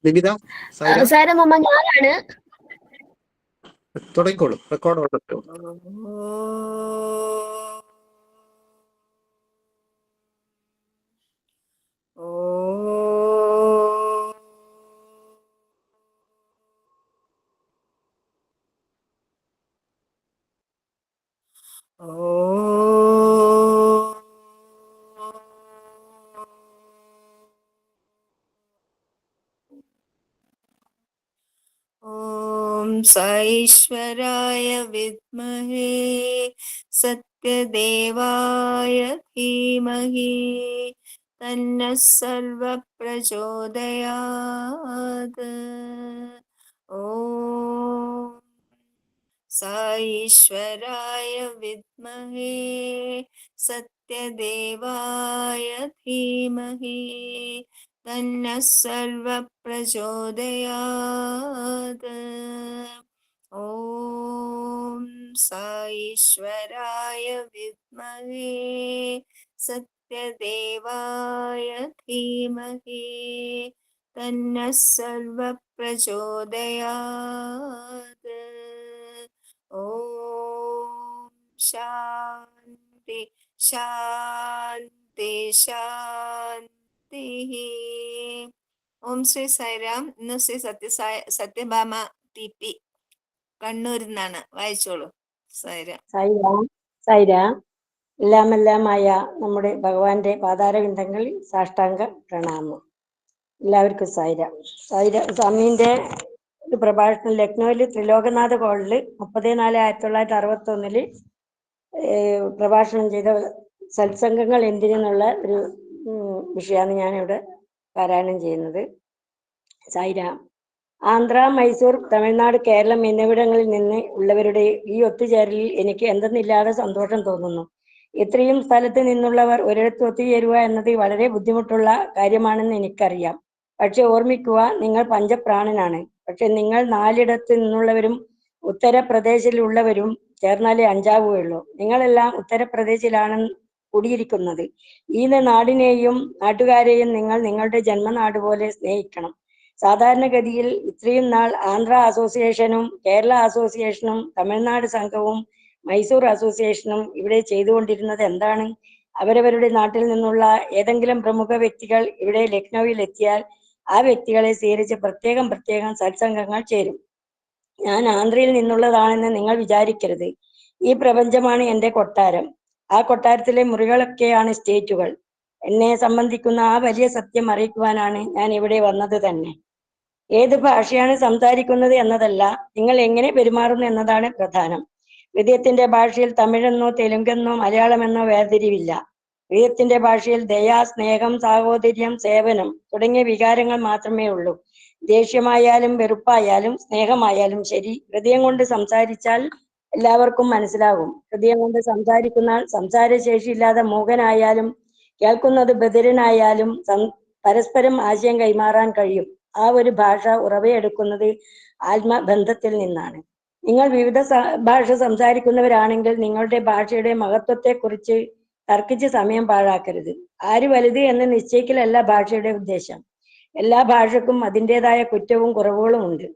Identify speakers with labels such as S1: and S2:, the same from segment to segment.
S1: നിമിത, സൈര
S2: സാരമ്മ ഞാനാണ്.
S1: തുടങ്ങിക്കോളൂ. റെക്കോർഡ് ഓണല്ലോ.
S3: ഓം സാईश्वराय വിദ്മഹേ സത്യദേവായ ധീമഹി തന്നഃ സർവഃ പ്രചോദയാത്. ഓം സാईश्वराय വിദ്മഹേ സത്യദേവായ ധീമഹി തന്നഃ സർവഃ പ്രചോദയാത്. ഓം സാईश्वराय വിദ്മഹേ സത്യദേവായ ധീമഹി തന്നഃ സർവഃ പ്രചോദയാത്. ഓം ശാന്തി ശാന്തി ശാന്തി. ഓം ശ്രീ സായിരാം. ഇന്ന് ശ്രീ സത്യഭാമ TP കണ്ണൂരിൽ നിന്നാണ്. വായിച്ചോളൂ സായിരാം.
S4: സായിരാം. എല്ലാമെല്ലാമായ നമ്മുടെ ഭഗവാന്റെ പാതാരവിന്ദങ്ങളിൽ സാഷ്ടാംഗ പ്രണാമം. എല്ലാവർക്കും സായിരാം. സ്വാമീന്റെ ഒരു പ്രഭാഷണം ലക്നൌവിൽ ത്രിലോകനാഥ കോളില് 30/4/1961 പ്രഭാഷണം ചെയ്ത സത്സംഗങ്ങൾ എന്തിനെന്നുള്ള ഒരു വിഷയമാണ് ഞാനിവിടെ പാരായണം ചെയ്യുന്നത്. സായിരാം. ആന്ധ്ര, മൈസൂർ, തമിഴ്നാട്, കേരളം എന്നിവിടങ്ങളിൽ നിന്ന് ഉള്ളവരുടെ ഈ ഒത്തുചേരലിൽ എനിക്ക് എന്തെന്നില്ലാതെ സന്തോഷം തോന്നുന്നു. ഇത്രയും സ്ഥലത്ത് നിന്നുള്ളവർ ഒരിടത്ത് ഒത്തുചേരുക എന്നത് വളരെ ബുദ്ധിമുട്ടുള്ള കാര്യമാണെന്ന് എനിക്കറിയാം. പക്ഷെ ഓർമ്മിക്കുക, നിങ്ങൾ പഞ്ചപ്രാണനാണ്. പക്ഷെ നിങ്ങൾ 4 നിന്നുള്ളവരും ഉത്തർപ്രദേശിലുള്ളവരും ചേർന്നാലേ 5 നിങ്ങളെല്ലാം ഉത്തർപ്രദേശിലാണ് കുടിയിരിക്കുന്നത്. ഈ നാടിനെയും നാട്ടുകാരെയും നിങ്ങൾ നിങ്ങളുടെ ജന്മനാട് പോലെ സ്നേഹിക്കണം. സാധാരണഗതിയിൽ ഇത്രയും നാൾ ആന്ധ്ര അസോസിയേഷനും കേരള അസോസിയേഷനും തമിഴ്നാട് സംഘവും മൈസൂർ അസോസിയേഷനും ഇവിടെ ചെയ്തുകൊണ്ടിരുന്നത് എന്താണ്? അവരവരുടെ നാട്ടിൽ നിന്നുള്ള ഏതെങ്കിലും പ്രമുഖ വ്യക്തികൾ ഇവിടെ ലക്നൌവിൽ എത്തിയാൽ ആ വ്യക്തികളെ സ്വീകരിച്ച് പ്രത്യേകം സത്സംഗങ്ങൾ ചേരും. ഞാൻ ആന്ധ്രയിൽ നിന്നുള്ളതാണെന്ന് നിങ്ങൾ വിചാരിക്കരുത്. ഈ പ്രപഞ്ചമാണ് എൻ്റെ കൊട്ടാരം. ആ കൊട്ടാരത്തിലെ മുറികളൊക്കെയാണ് സ്റ്റേറ്റുകൾ. എന്നെ സംബന്ധിക്കുന്ന ആ വലിയ സത്യം അറിയിക്കുവാനാണ് ഞാൻ ഇവിടെ വന്നത് തന്നെ. ഏത് ഭാഷയാണ് സംസാരിക്കുന്നത് എന്നതല്ല, നിങ്ങൾ എങ്ങനെ പെരുമാറുന്നു എന്നതാണ് പ്രധാനം. ഹൃദയത്തിന്റെ ഭാഷയിൽ തമിഴെന്നോ തെലുങ്കെന്നോ മലയാളമെന്നോ വേർതിരിവില്ല. ഹൃദയത്തിന്റെ ഭാഷയിൽ ദയ, സ്നേഹം, സാഹോദര്യം, സേവനം തുടങ്ങിയ വികാരങ്ങൾ മാത്രമേ ഉള്ളൂ. ദേഷ്യമായാലും വെറുപ്പായാലും സ്നേഹമായാലും ശരി, ഹൃദയം കൊണ്ട് സംസാരിച്ചാൽ എല്ലാവർക്കും മനസ്സിലാകും. ഹൃദയം കൊണ്ട് സംസാരിക്കുന്ന സംസാരശേഷിയില്ലാതെ മൂകനായാലും കേൾക്കുന്നത് ബധിരനായാലും പരസ്പരം ആശയം കൈമാറാൻ കഴിയും. ആ ഒരു ഭാഷ ഉറവയെടുക്കുന്നത് ആത്മബന്ധത്തിൽ നിന്നാണ്. നിങ്ങൾ വിവിധ ഭാഷ സംസാരിക്കുന്നവരാണെങ്കിൽ നിങ്ങളുടെ ഭാഷയുടെ മഹത്വത്തെക്കുറിച്ച് തർക്കിച്ച് സമയം പാഴാക്കരുത്. ആര് വലുത് എന്ന് നിശ്ചയിക്കലല്ല ഭാഷയുടെ ഉദ്ദേശം. എല്ലാ ഭാഷക്കും അതിൻ്റെതായ കുറ്റവും കുറവുകളും ഉണ്ട്.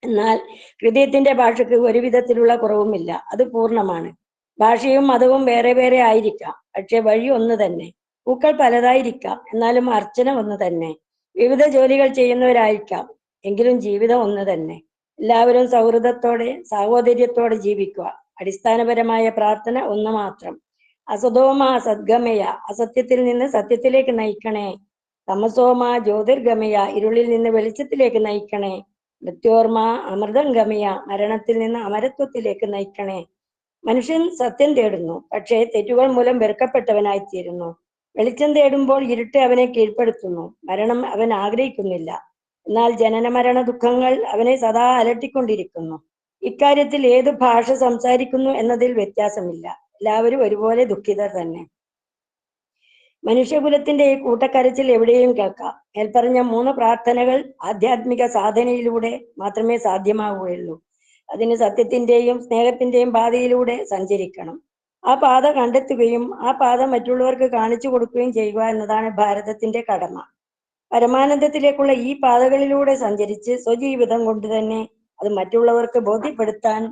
S4: എന്നാൽ ഹൃദയത്തിന്റെ ഭാഷയ്ക്ക് ഒരു വിധത്തിലുള്ള കുറവുമില്ല. അത് പൂർണ്ണമാണ്. ഭാഷയും മതവും വേറെ വേറെ ആയിരിക്കാം, പക്ഷെ വഴി ഒന്ന് തന്നെ. പൂക്കൾ പലതായിരിക്കാം, എന്നാലും അർച്ചന ഒന്ന് തന്നെ. വിവിധ ജോലികൾ ചെയ്യുന്നവരായിരിക്കാം, എങ്കിലും ജീവിതം ഒന്ന് തന്നെ. എല്ലാവരും സൗഹൃദത്തോടെ സാഹോദര്യത്തോടെ ജീവിക്കുക. അടിസ്ഥാനപരമായ പ്രാർത്ഥന ഒന്ന് മാത്രം. അസതോമ സദ്ഗമയ, അസത്യത്തിൽ നിന്ന് സത്യത്തിലേക്ക് നയിക്കണേ. തമസോമ ജ്യോതിർഗമയ, ഇരുളിൽ നിന്ന് വെളിച്ചത്തിലേക്ക് നയിക്കണേ. മൃത്യോർമ അമൃതം ഗമയ, മരണത്തിൽ നിന്ന് അമരത്വത്തിലേക്ക് നയിക്കണേ. മനുഷ്യൻ സത്യം തേടുന്നു, പക്ഷേ തെറ്റുകൾ മൂലം വെറുക്കപ്പെട്ടവനായിത്തീരുന്നു. വെളിച്ചം തേടുമ്പോൾ ഇരുട്ട് അവനെ കീഴ്പ്പെടുത്തുന്നു. മരണം അവൻ ആഗ്രഹിക്കുന്നില്ല, എന്നാൽ ജനന മരണ ദുഃഖങ്ങൾ അവനെ സദാ അലട്ടിക്കൊണ്ടിരിക്കുന്നു. ഇക്കാര്യത്തിൽ ഏത് ഭാഷ സംസാരിക്കുന്നു എന്നതിൽ വ്യത്യാസമില്ല. എല്ലാവരും ഒരുപോലെ ദുഃഖിതർ തന്നെ. മനുഷ്യകുലത്തിന്റെ ഈ കൂട്ടക്കരച്ചിൽ എവിടെയും കേൾക്കാം. മേൽപ്പറഞ്ഞ 3 പ്രാർത്ഥനകൾ ആധ്യാത്മിക സാധനയിലൂടെ മാത്രമേ സാധ്യമാവുകയുള്ളൂ. അതിന് സത്യത്തിന്റെയും സ്നേഹത്തിന്റെയും പാതയിലൂടെ സഞ്ചരിക്കണം. ആ പാത കണ്ടെത്തുകയും ആ പാത മറ്റുള്ളവർക്ക് കാണിച്ചു കൊടുക്കുകയും ചെയ്യുക എന്നതാണ് ഭാരതത്തിന്റെ കടമ. പരമാനന്ദത്തിലേക്കുള്ള ഈ പാതകളിലൂടെ സഞ്ചരിച്ച് സ്വജീവിതം കൊണ്ട് തന്നെ അത് മറ്റുള്ളവർക്ക് ബോധ്യപ്പെടുത്താൻ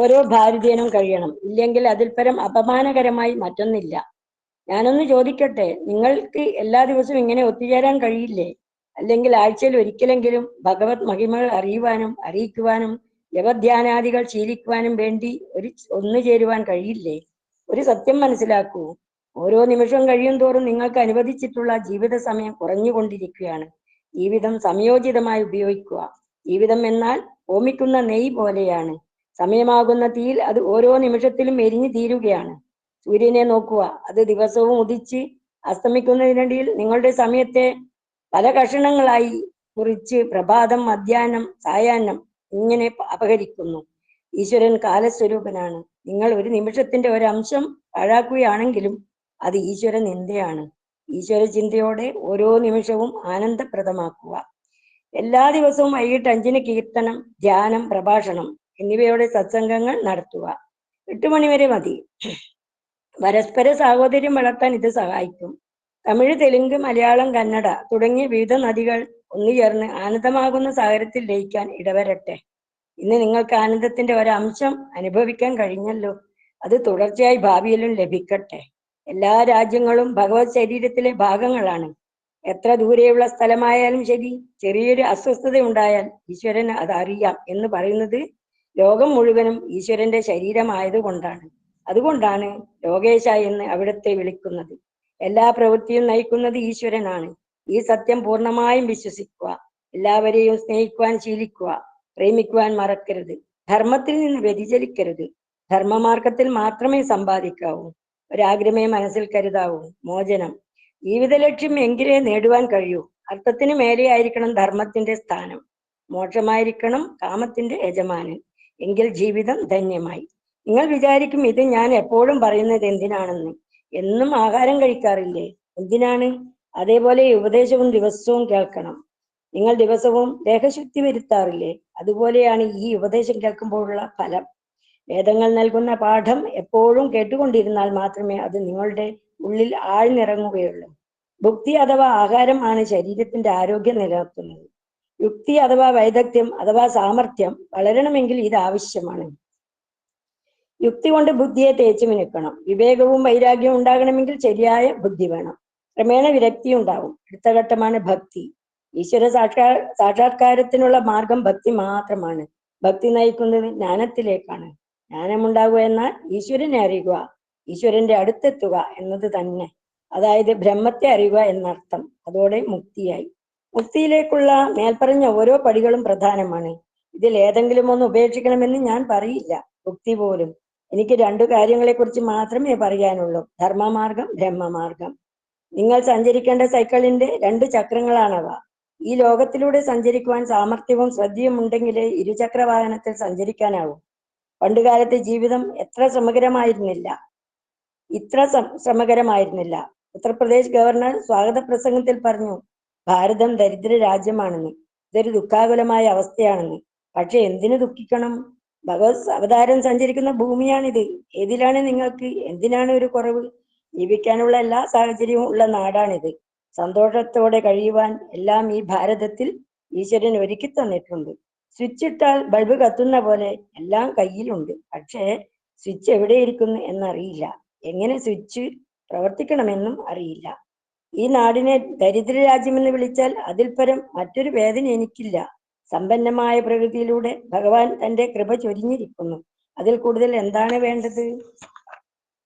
S4: ഓരോ ഭാരതീയനും കഴിയണം. ഇല്ലെങ്കിൽ അതിൽ പരം അപമാനകരമായി മറ്റൊന്നില്ല. ഞാനൊന്ന് ചോദിക്കട്ടെ, നിങ്ങൾക്ക് എല്ലാ ദിവസവും ഇങ്ങനെ ഒത്തുചേരാൻ കഴിയില്ലേ? അല്ലെങ്കിൽ ആഴ്ചയിൽ ഒരിക്കലെങ്കിലും ഭഗവത് മഹിമകൾ അറിയുവാനും അറിയിക്കുവാനും ജപധ്യാനാദികൾ ശീലിക്കുവാനും വേണ്ടി ഒന്നു ചേരുവാൻ കഴിയില്ലേ? ഒരു സത്യം മനസ്സിലാക്കൂ, ഓരോ നിമിഷവും കഴിയും തോറും നിങ്ങൾക്ക് അനുവദിച്ചിട്ടുള്ള ജീവിത സമയം കുറഞ്ഞുകൊണ്ടിരിക്കുകയാണ്. ജീവിതം സംയോജിതമായി ഉപയോഗിക്കുക. ജീവിതം എന്നാൽ ഹോമിക്കുന്ന നെയ് പോലെയാണ്. സമയമാകുന്ന തീയിൽ അത് ഓരോ നിമിഷത്തിലും എരിഞ്ഞു തീരുകയാണ്. സൂര്യനെ നോക്കുക, അത് ദിവസവും ഉദിച്ച് അസ്തമിക്കുന്നതിനിടയിൽ നിങ്ങളുടെ സമയത്തെ പല കഷണങ്ങളായി കുറിച്ച് പ്രഭാതം, മധ്യാഹ്നം, സായാഹ്നം ഇങ്ങനെ അപഹരിക്കുന്നു. ഈശ്വരൻ കാലസ്വരൂപനാണ്. നിങ്ങൾ ഒരു നിമിഷത്തിന്റെ ഒരംശം പാഴാക്കുകയാണെങ്കിലും അത് ഈശ്വര നിന്ദയാണ്. ഈശ്വര ചിന്തയോടെ ഓരോ നിമിഷവും ആനന്ദപ്രദമാക്കുക. എല്ലാ ദിവസവും വൈകിട്ട് 5-ന് കീർത്തനം, ധ്യാനം, പ്രഭാഷണം എന്നിവയോടെ സത്സംഗങ്ങൾ നടത്തുക. 8 മണി വരെ മതി. പരസ്പര സാഹോദര്യം വളർത്താൻ ഇത് സഹായിക്കും. തമിഴ്, തെലുങ്ക്, മലയാളം, കന്നഡ തുടങ്ങിയ വിവിധ നദികൾ ഒന്നുചേർന്ന് ആനന്ദമാകുന്ന സാഗരത്തിൽ ലയിക്കാൻ ഇടവരട്ടെ. ഇന്ന് നിങ്ങൾക്ക് ആനന്ദത്തിന്റെ ഒരംശം അനുഭവിക്കാൻ കഴിഞ്ഞല്ലോ. അത് തുടർച്ചയായി ഭാവിയിലും ലഭിക്കട്ടെ. എല്ലാ രാജ്യങ്ങളും ഭഗവത് ശരീരത്തിലെ ഭാഗങ്ങളാണ്. എത്ര ദൂരെയുള്ള സ്ഥലമായാലും ശരി, ചെറിയൊരു അസ്വസ്ഥത ഉണ്ടായാൽ ഈശ്വരന് അത് അറിയാം എന്ന് പറയുന്നത് ലോകം മുഴുവനും ഈശ്വരന്റെ ശരീരമായതുകൊണ്ടാണ്. അതുകൊണ്ടാണ് ലോകേശ എന്ന് അവിടത്തെ വിളിക്കുന്നത്. എല്ലാ പ്രവൃത്തിയും നയിക്കുന്നത് ഈശ്വരനാണ്. ഈ സത്യം പൂർണ്ണമായും വിശ്വസിക്കുക. എല്ലാവരെയും സ്നേഹിക്കുവാൻ ശീലിക്കുക. പ്രേമിക്കുവാൻ മറക്കരുത്. ധർമ്മത്തിൽ നിന്ന് വ്യതിചലിക്കരുത്. ധർമ്മമാർഗത്തിൽ മാത്രമേ സമ്പാദിക്കാവൂ. ഒരാഗ്രഹമേ മനസ്സിൽ കരുതാവൂ, മോചനം. ജീവിത ലക്ഷ്യം എങ്കിലേ നേടുവാൻ കഴിയൂ. അർത്ഥത്തിന് മേലെയായിരിക്കണം ധർമ്മത്തിന്റെ സ്ഥാനം. മോക്ഷമായിരിക്കണം കാമത്തിന്റെ യജമാനൻ. എങ്കിൽ ജീവിതം ധന്യമായി. നിങ്ങൾ വിചാരിക്കും, ഇത് ഞാൻ എപ്പോഴും പറയുന്നത് എന്തിനാണെന്ന്. എന്നും ആഹാരം കഴിക്കാറില്ലേ? എന്തിനാണ്? അതേപോലെ ഈ ഉപദേശവും ദിവസവും കേൾക്കണം. നിങ്ങൾ ദിവസവും ദേഹശുദ്ധി വരുത്താറില്ലേ? അതുപോലെയാണ് ഈ ഉപദേശം കേൾക്കുമ്പോഴുള്ള ഫലം. വേദങ്ങൾ നൽകുന്ന പാഠം എപ്പോഴും കേട്ടുകൊണ്ടിരുന്നാൽ മാത്രമേ അത് നിങ്ങളുടെ ഉള്ളിൽ ആഴ്ന്നിറങ്ങുകയുള്ളൂ. ഭുക്തി അഥവാ ആഹാരം ആണ് ശരീരത്തിന്റെ ആരോഗ്യം നിലനിർത്തുന്നത്. യുക്തി അഥവാ വൈദഗ്ധ്യം അഥവാ സാമർഥ്യം വളരണമെങ്കിൽ ഇത് ആവശ്യമാണ്. യുക്തി കൊണ്ട് ബുദ്ധിയെ തേച്ചു മിനുക്കണം. വിവേകവും വൈരാഗ്യവും ഉണ്ടാകണമെങ്കിൽ ശരിയായ ബുദ്ധി വേണം. ക്രമേണ വിരക്തി ഉണ്ടാവും. അടുത്ത ഘട്ടമാണ് ഭക്തി. ഈശ്വര സാക്ഷാത്കാരത്തിനുള്ള മാർഗം ഭക്തി മാത്രമാണ്. ഭക്തി നയിക്കുന്നത് ജ്ഞാനത്തിലേക്കാണ്. ജ്ഞാനമുണ്ടാകുക എന്നാൽ ഈശ്വരനെ അറിയുക, ഈശ്വരന്റെ അടുത്തെത്തുക എന്നത് തന്നെ. അതായത് ബ്രഹ്മത്തെ അറിയുക എന്നർത്ഥം. അതോടെ മുക്തിയായി. മുക്തിയിലേക്കുള്ള മേൽപ്പറഞ്ഞ ഓരോ പടികളും പ്രധാനമാണ്. ഇതിൽ ഏതെങ്കിലും ഒന്ന് ഉപേക്ഷിക്കണമെന്ന് ഞാൻ പറയില്ല. മുക്തി പോലും. എനിക്ക് 2 കാര്യങ്ങളെക്കുറിച്ച് മാത്രമേ പറയാനുള്ളൂ: ധർമ്മമാർഗം, ബ്രഹ്മമാർഗം. നിങ്ങൾ സഞ്ചരിക്കേണ്ട സൈക്കിളിന്റെ 2 ചക്രങ്ങളാണവ. ഈ ലോകത്തിലൂടെ സഞ്ചരിക്കുവാൻ സാമർഥ്യവും ശ്രദ്ധയും ഉണ്ടെങ്കിലേ ഇരുചക്ര വാഹനത്തിൽ സഞ്ചരിക്കാനാവും. പണ്ടുകാലത്തെ ജീവിതം ഇത്ര ശ്രമകരമായിരുന്നില്ല. ഉത്തർപ്രദേശ് ഗവർണർ സ്വാഗത പ്രസംഗത്തിൽ പറഞ്ഞു, ഭാരതം ദരിദ്ര രാജ്യമാണെന്ന്. ഇതൊരു ദുഃഖാകുലമായ അവസ്ഥയാണെന്ന്. പക്ഷെ എന്തിനു ദുഃഖിക്കണം? ഭഗവത് അവതാരം സഞ്ചരിക്കുന്ന ഭൂമിയാണിത്. ഏതിലാണ് നിങ്ങൾക്ക് എന്തിനാണ് ഒരു കുറവ്? ജീവിക്കാനുള്ള എല്ലാ സാഹചര്യവും ഉള്ള നാടാണിത്. സന്തോഷത്തോടെ കഴിയുവാൻ എല്ലാം ഈ ഭാരതത്തിൽ ഈശ്വരൻ ഒരുക്കി തന്നിട്ടുണ്ട്. സ്വിച്ച് ഇട്ടാൽ ബൾബ് കത്തുന്ന പോലെ എല്ലാം കയ്യിലുണ്ട്. പക്ഷേ സ്വിച്ച് എവിടെയിരിക്കുന്നു എന്നറിയില്ല. എങ്ങനെ സ്വിച്ച് പ്രവർത്തിക്കണമെന്നും അറിയില്ല. ഈ നാടിനെ ദരിദ്ര രാജ്യമെന്ന് വിളിച്ചാൽ അതിൽ പരം മറ്റൊരു വേദന എനിക്കില്ല. സമ്പന്നമായ പ്രകൃതിയിലൂടെ ഭഗവാൻ തന്റെ കൃപ ചൊരിഞ്ഞിരിക്കുന്നു. അതിൽ കൂടുതൽ എന്താണ് വേണ്ടത്?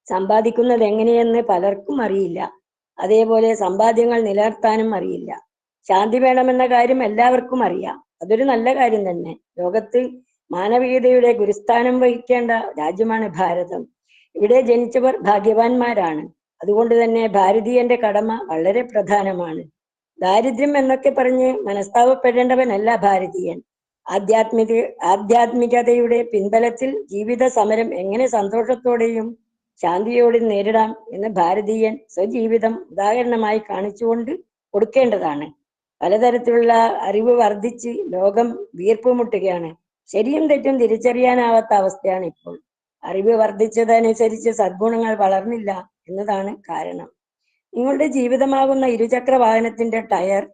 S4: സമ്പാദിക്കുന്നത് എങ്ങനെയെന്ന് പലർക്കും അറിയില്ല. അതേപോലെ സമ്പാദ്യങ്ങൾ നിലനിർത്താനും അറിയില്ല. ശാന്തി വേണമെന്ന കാര്യം എല്ലാവർക്കും അറിയാം. അതൊരു നല്ല കാര്യം തന്നെ. ലോകത്ത് മാനവികതയുടെ ഗുരുസ്ഥാനം വഹിക്കേണ്ട രാജ്യമാണ് ഭാരതം. ഇവിടെ ജനിച്ചവർ ഭാഗ്യവാന്മാരാണ്. അതുകൊണ്ട് തന്നെ ഭാരതീയന്റെ കടമ വളരെ പ്രധാനമാണ്. ദാരിദ്ര്യം എന്നൊക്കെ പറഞ്ഞ് മനസ്താപപ്പെടേണ്ടവനല്ല ഭാരതീയൻ. ആധ്യാത്മികതയുടെ പിൻബലത്തിൽ ജീവിത സമരം എങ്ങനെ സന്തോഷത്തോടെയും ശാന്തിയോടെയും നേരിടാം എന്ന് ഭാരതീയൻ സ്വജീവിതം ഉദാഹരണമായി കാണിച്ചുകൊണ്ട് കൊടുക്കേണ്ടതാണ്. പലതരത്തിലുള്ള അറിവ് വർദ്ധിച്ച് ലോകം വീർപ്പുമുട്ടുകയാണ്. ശരിയും തെറ്റും തിരിച്ചറിയാനാവാത്ത അവസ്ഥയാണ് ഇപ്പോൾ. അറിവ് വർദ്ധിച്ചതനുസരിച്ച് സദ്ഗുണങ്ങൾ വളർന്നില്ല എന്നതാണ് കാരണം. നിങ്ങളുടെ ജീവിതമാകുന്ന ഇരുചക്ര വാഹനത്തിന്റെ ടയർ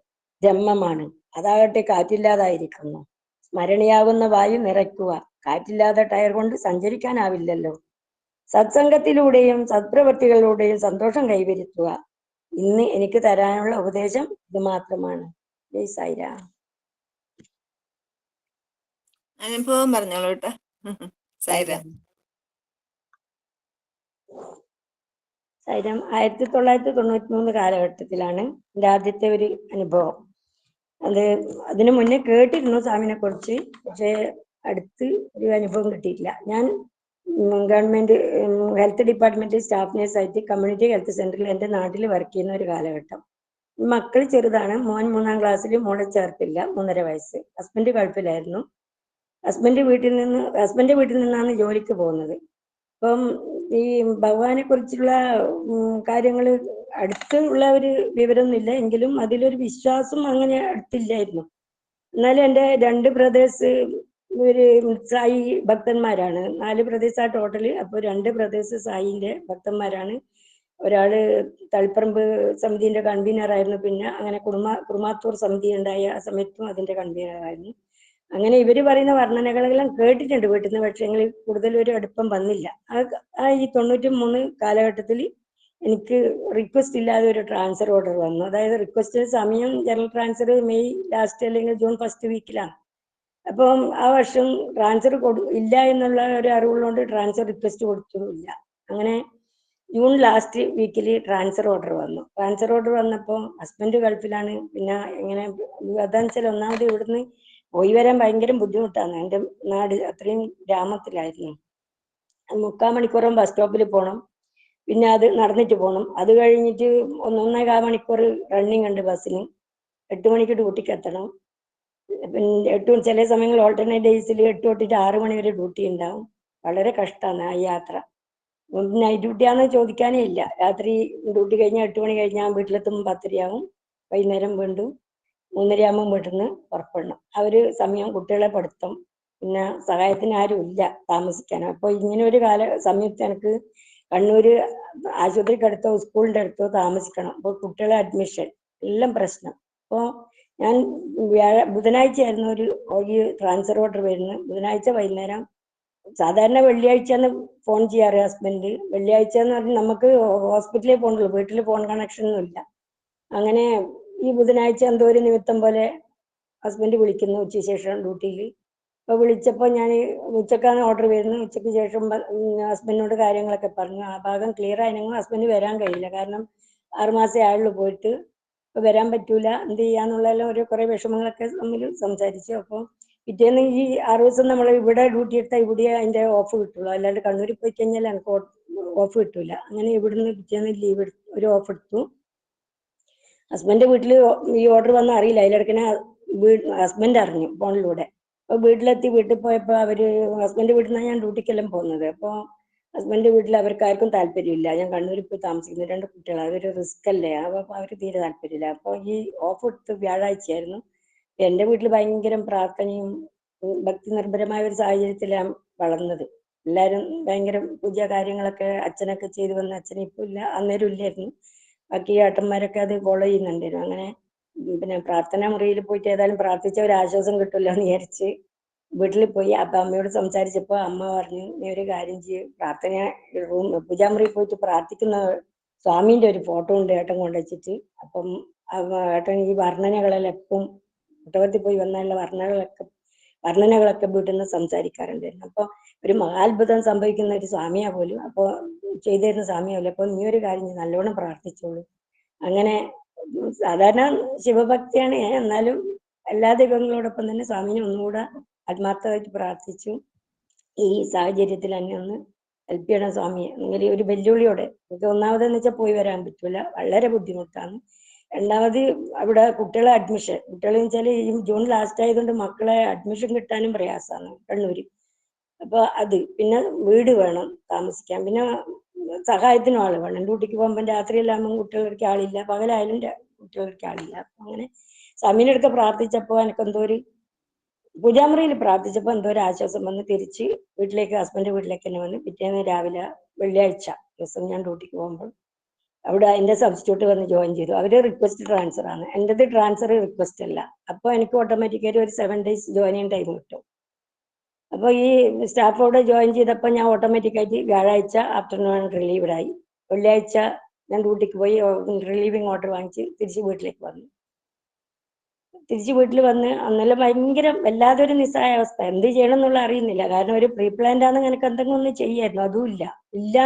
S4: ബ്രഹ്മമാണ്, അതാകട്ടെ കാറ്റില്ലാതായിരിക്കുന്നു. സ്മരണീയാകുന്ന വായു നിറയ്ക്കുക, കാറ്റില്ലാതെ ടയർ കൊണ്ട് സഞ്ചരിക്കാനാവില്ലല്ലോ. സത്സംഗത്തിലൂടെയും സത്പ്രവൃത്തികളിലൂടെയും സന്തോഷം കൈവരുത്തുക. ഇന്ന് എനിക്ക് തരാനുള്ള ഉപദേശം ഇത് മാത്രമാണ്. ജയ് സായിരാം.
S3: അനുഭവം പറഞ്ഞോളൂ കേട്ടോ. സൈറാം.
S4: സായിരാം. 1993 കാലഘട്ടത്തിലാണ് എൻ്റെ ആദ്യത്തെ ഒരു അനുഭവം. അതിനു മുന്നേ കേട്ടിരുന്നു സ്വാമിനെ കുറിച്ച്, പക്ഷേ അടുത്ത് ഒരു അനുഭവം കിട്ടിയിട്ടില്ല. ഞാൻ ഗവൺമെന്റ് ഹെൽത്ത് ഡിപ്പാർട്ട്മെന്റ് സ്റ്റാഫ് നേഴ്സായിട്ട് കമ്മ്യൂണിറ്റി ഹെൽത്ത് സെന്ററിൽ എൻ്റെ നാട്ടിൽ വർക്ക് ചെയ്യുന്ന ഒരു കാലഘട്ടം. മക്കൾ ചെറുതാണ്, മോൻ 3ാം ക്ലാസ്സിൽ, മോളെ ചേർത്തില്ല, 3.5 വയസ്സ്. ഹസ്ബൻഡ് ഗൾഫിലായിരുന്നു. ഹസ്ബൻഡ് വീട്ടിൽ നിന്നാണ് ജോലിക്ക് പോകുന്നത്. അപ്പം ഈ ഭഗവാനെ കുറിച്ചുള്ള കാര്യങ്ങൾ അടുത്തുള്ള ഒരു വിവരമൊന്നുമില്ല, എങ്കിലും അതിലൊരു വിശ്വാസം അങ്ങനെ അടുത്തില്ലായിരുന്നു. എന്നാലും എൻ്റെ 2 ബ്രദേഴ്സ് ഒരു സായി ഭക്തന്മാരാണ്. 4 ബ്രദേഴ്സാ ടോട്ടല്. അപ്പോൾ 2 ബ്രദേഴ്സ് സായിന്റെ ഭക്തന്മാരാണ്. ഒരാള് തളിപ്പറമ്പ് സമിതിന്റെ കൺവീനർ ആയിരുന്നു. പിന്നെ അങ്ങനെ കുറുമാത്തൂർ സമിതി ഉണ്ടായ ആ സമയത്തും അതിന്റെ കൺവീനർ ആയിരുന്നു. അങ്ങനെ ഇവര് പറയുന്ന വർണ്ണനകളെല്ലാം കേട്ടിട്ടുണ്ട് വീട്ടിൽ നിന്ന്, പക്ഷേ കൂടുതൽ ഒരു അടുപ്പം വന്നില്ല. ഈ 93 കാലഘട്ടത്തിൽ എനിക്ക് റിക്വസ്റ്റ് ഇല്ലാതെ ഒരു ട്രാൻസ്ഫർ ഓർഡർ വന്നു. അതായത് റിക്വസ്റ്റ് സമയം ജനറൽ ട്രാൻസ്ഫർ മെയ് ലാസ്റ്റ് അല്ലെങ്കിൽ ജൂൺ ഫസ്റ്റ് വീക്കിലാണ്. അപ്പം ആ വർഷം ട്രാൻസ്ഫർ ഇല്ല എന്നുള്ള ഒരു അറിവുള്ളതുകൊണ്ട് ട്രാൻസ്ഫർ റിക്വസ്റ്റ് കൊടുത്തില്ല. അങ്ങനെ ജൂൺ ലാസ്റ്റ് വീക്കിൽ ട്രാൻസ്ഫർ ഓർഡർ വന്നു. ട്രാൻസ്ഫർ ഓർഡർ വന്നപ്പോൾ ഹസ്ബൻഡ് ഗൾഫിലാണ്. പിന്നെ എങ്ങനെ അതാന്ന് വെച്ചാൽ ഒന്നാമത് ഇവിടുന്ന് പോയി വരാൻ ഭയങ്കര ബുദ്ധിമുട്ടാണ്. എൻ്റെ നാട് അത്രയും ഗ്രാമത്തിലായിരുന്നു. 3/4 മണിക്കൂറും ബസ് സ്റ്റോപ്പിൽ പോകണം, പിന്നെ അത് നടന്നിട്ട് പോകണം. അത് കഴിഞ്ഞിട്ട് 1.25 മണിക്കൂർ റണ്ണിങ് ഉണ്ട് ബസ്സിന്. 8 മണിക്ക് ഡ്യൂട്ടിക്ക് എത്തണം. പിന്നെ ചില സമയങ്ങളിൽ ഓൾട്ടർനേറ്റ് ഡേയ്സിൽ 8 തൊട്ടിട്ട് 6 മണി വരെ ഡ്യൂട്ടി ഉണ്ടാവും. വളരെ കഷ്ടമാണ് ആ യാത്ര. നൈറ്റ് ഡ്യൂട്ടിയാന്ന് ചോദിക്കാനേ ഇല്ല. രാത്രി ഡ്യൂട്ടി കഴിഞ്ഞാൽ 8 മണി കഴിഞ്ഞാൽ വീട്ടിലെത്തുമ്പോൾ 10:30 വൈകുന്നേരം വീണ്ടും 3:30 ആകുമ്പോൾ വീട്ടിൽ നിന്ന് പുറപ്പെടണം. സമയം കുട്ടികളെ പഠിത്തം, പിന്നെ സഹായത്തിന് ആരും ഇല്ല താമസിക്കാൻ. അപ്പോൾ ഇങ്ങനെ ഒരു സമയത്ത് എനിക്ക് കണ്ണൂര് ആശുപത്രിക്ക് അടുത്തോ സ്കൂളിന്റെ അടുത്തോ താമസിക്കണം. അപ്പോൾ കുട്ടികളെ അഡ്മിഷൻ എല്ലാം പ്രശ്നം. അപ്പോൾ ഞാൻ ബുധനാഴ്ച ആയിരുന്നു ഒരു ട്രാൻസ്ഫർ ഓർഡർ വരുന്നത്. ബുധനാഴ്ച വൈകുന്നേരം, സാധാരണ വെള്ളിയാഴ്ചയാണ് ഫോൺ ചെയ്യാറ് ഹസ്ബൻഡ്. വെള്ളിയാഴ്ച എന്ന് പറഞ്ഞാൽ നമുക്ക് ഹോസ്പിറ്റലിൽ പോകണ്ടുള്ളൂ, വീട്ടിൽ ഫോൺ കണക്ഷൻ ഒന്നും ഇല്ല. അങ്ങനെ ഈ ബുധനാഴ്ച എന്തോ ഒരു നിമിത്തം പോലെ ഹസ്ബൻഡ് വിളിക്കുന്നു ഉച്ചയ്ക്ക് ശേഷം ഡ്യൂട്ടിയിൽ. അപ്പോൾ വിളിച്ചപ്പോൾ ഞാൻ ഉച്ചക്കാണ് ഓർഡർ വരുന്നത്. ഉച്ചയ്ക്ക് ശേഷം ഹസ്ബൻഡിനോട് കാര്യങ്ങളൊക്കെ പറഞ്ഞു. ആ ഭാഗം ക്ലിയർ ആയെങ്കിൽ ഹസ്ബൻഡ് വരാൻ കഴിയില്ല, കാരണം 6 മാസമേ ആയുള്ളൂ പോയിട്ട്. ഇപ്പോൾ വരാൻ പറ്റൂല, എന്ത് ചെയ്യാന്നുള്ളതെല്ലാം കുറേ വിഷമങ്ങളൊക്കെ തമ്മിൽ സംസാരിച്ചു. അപ്പോൾ പിറ്റേന്ന് ഈ 6 ദിവസം നമ്മൾ ഇവിടെ ഡ്യൂട്ടി എടുത്താൽ ഇവിടെ അതിന്റെ ഓഫ് കിട്ടുള്ളൂ, അല്ലാണ്ട് കണ്ണൂരിൽ പോയി കഴിഞ്ഞാൽ എനിക്ക് ഓഫ് കിട്ടൂല. അങ്ങനെ ഇവിടുന്ന് പിറ്റേന്ന് ലീവ് ഒരു ഓഫ് എടുത്തു. ഹസ്ബൻഡ് വീട്ടിൽ ഈ ഓർഡർ വന്ന അറിയില്ല. അതിലിടക്കിനെ ഹസ്ബൻഡ് അറിഞ്ഞു ഫോണിലൂടെ. അപ്പോൾ വീട്ടിൽ പോയപ്പോൾ ഹസ്ബൻഡ് വീട്ടിൽ നിന്നാണ് ഞാൻ ഡ്യൂട്ടിക്കെല്ലാം പോകുന്നത്. അപ്പോൾ ഹസ്ബൻഡ് വീട്ടിൽ അവർക്കാർക്കും താല്പര്യമില്ല. ഞാൻ കണ്ണൂരിൽ പോയി താമസിക്കുന്നു, 2 കുട്ടികൾ, അതൊരു റിസ്ക് അല്ലേ. അപ്പോൾ അവർ തീരെ താല്പര്യമില്ല. അപ്പോൾ ഈ ഓഫ് എടുത്ത് വ്യാഴാഴ്ചയായിരുന്നു. എൻ്റെ വീട്ടിൽ ഭയങ്കര പ്രാർത്ഥനയും ഭക്തി നിർഭരമായ ഒരു സാഹചര്യത്തിലാണ് വളർന്നത്. എല്ലാവരും ഭയങ്കര പൂജ കാര്യങ്ങളൊക്കെ അച്ഛനൊക്കെ ചെയ്തു വന്ന, അച്ഛൻ ഇപ്പം ഇല്ല, അന്നേരം ഇല്ലായിരുന്നു. ബാക്കി ഏട്ടന്മാരൊക്കെ അത് ഫോളോ ചെയ്യുന്നുണ്ടായിരുന്നു. അങ്ങനെ പിന്നെ പ്രാർത്ഥനാ മുറിയിൽ പോയിട്ട് ഏതായാലും പ്രാർത്ഥിച്ച ഒരു ആശ്വാസം കിട്ടുമല്ലോ എന്ന് വിചാരിച്ച് വീട്ടിൽ പോയി. അപ്പൊ അമ്മയോട് സംസാരിച്ചപ്പോൾ അമ്മ പറഞ്ഞു, നീ ഒരു കാര്യം ചെയ്യും, പൂജാമുറിയിൽ പോയിട്ട് പ്രാർത്ഥിക്കുന്ന സ്വാമീന്റെ ഒരു ഫോട്ടോ ഉണ്ട് ഏട്ടൻ കൊണ്ടുവച്ചിട്ട്. അപ്പം ഏട്ടൻ ഈ വർണ്ണനകളെല്ലാം എപ്പം പുട്ടപർത്തി പോയി വന്നുള്ള വർണ്ണനകളൊക്കെ വീട്ടിൽ നിന്ന് സംസാരിക്കാറുണ്ടായിരുന്നു. അപ്പൊ ഒരു മഹാത്ഭുതം സംഭവിക്കുന്ന ഒരു സ്വാമിയാ പോലും, അപ്പോൾ ചെയ്തു തരുന്ന സ്വാമിയല്ലേ. അപ്പൊ നീ ഒരു കാര്യം നല്ലോണം പ്രാർത്ഥിച്ചോളൂ. അങ്ങനെ സാധാരണ ശിവഭക്തിയാണ്, എന്നാലും എല്ലാ ദൈവങ്ങളോടൊപ്പം തന്നെ സ്വാമിനെ ഒന്നുകൂടെ ആത്മാർത്ഥമായിട്ട് പ്രാർത്ഥിച്ചു. ഈ സാഹചര്യത്തിൽ എന്നെ ഒന്ന് ഹെൽപ്പ് ചെയ്യണം സ്വാമിയെ, അങ്ങനെ ഒരു വെല്ലുവിളിയോടെ. എനിക്ക് ഒന്നാമതെന്ന് വെച്ചാൽ പോയി വരാൻ പറ്റൂല, വളരെ ബുദ്ധിമുട്ടാണ്. രണ്ടാമത് അവിടെ കുട്ടികളെ വെച്ചാൽ ഈ ജൂൺ ലാസ്റ്റ് ആയതുകൊണ്ട് മക്കളെ അഡ്മിഷൻ കിട്ടാനും പ്രയാസമാണ് കണ്ണൂര്. അപ്പൊ പിന്നെ വീട് വേണം താമസിക്കാൻ, പിന്നെ സഹായത്തിനും ആള് വേണം. ഡ്യൂട്ടിക്ക് പോകുമ്പോൾ രാത്രിയെല്ലാകുമ്പോൾ കുട്ടികൾക്ക് ആളില്ല, പകലായാലും കുട്ടികൾക്ക് ആളില്ല. അപ്പൊ അങ്ങനെ സ്വാമിയുടെ അടുത്ത് പ്രാർത്ഥിച്ചപ്പോ എനിക്കെന്തോ പൂജാമുറിയിൽ പ്രാർത്ഥിച്ചപ്പോൾ എന്തോ ഒരു ആശ്വാസം വന്ന് തിരിച്ച് ഹസ്ബൻഡ് വീട്ടിലേക്ക് തന്നെ വന്ന് പിറ്റേന്ന് രാവിലെ വെള്ളിയാഴ്ച ദിവസം ഞാൻ ഡ്യൂട്ടിക്ക് പോകുമ്പോൾ അവിടെ അതിന്റെ സബ്സ്റ്റിറ്റ്യൂട്ട് വന്ന് ജോയിൻ ചെയ്തു. അവര് റിക്വസ്റ്റ് ട്രാൻസ്ഫർ ആണ്, എൻ്റെത് ട്രാൻസ്ഫർ റിക്വസ്റ്റ് അല്ല. അപ്പോൾ എനിക്ക് ഓട്ടോമാറ്റിക്കായിട്ട് ഒരു 7 days ജോയിനിങ് ടൈം കിട്ടും. അപ്പോൾ ഈ സ്റ്റാഫ് അവിടെ ജോയിൻ ചെയ്തപ്പോൾ ഞാൻ ഓട്ടോമാറ്റിക്കായിട്ട് വ്യാഴാഴ്ച ആഫ്റ്റർനൂൺ റിലീവ്ഡ് ആയി. വെള്ളിയാഴ്ച ഞാൻ ഡ്യൂട്ടിക്ക് പോയി റിലീവിങ് ഓർഡർ വാങ്ങിച്ച് തിരിച്ച് വീട്ടിലേക്ക് വന്നു. തിരിച്ച് വീട്ടിൽ വന്ന് അന്നെല്ലാം ഭയങ്കര വല്ലാതൊരു നിസ്സഹായ അവസ്ഥ, എന്ത് ചെയ്യണം എന്നുള്ള അറിയുന്നില്ല. കാരണം ഒരു പ്രീ പ്ലാൻഡ് ആണ്, എനിക്ക് എന്തെങ്കിലും ഒന്ന് ചെയ്യായിരുന്നു, അതും ഇല്ല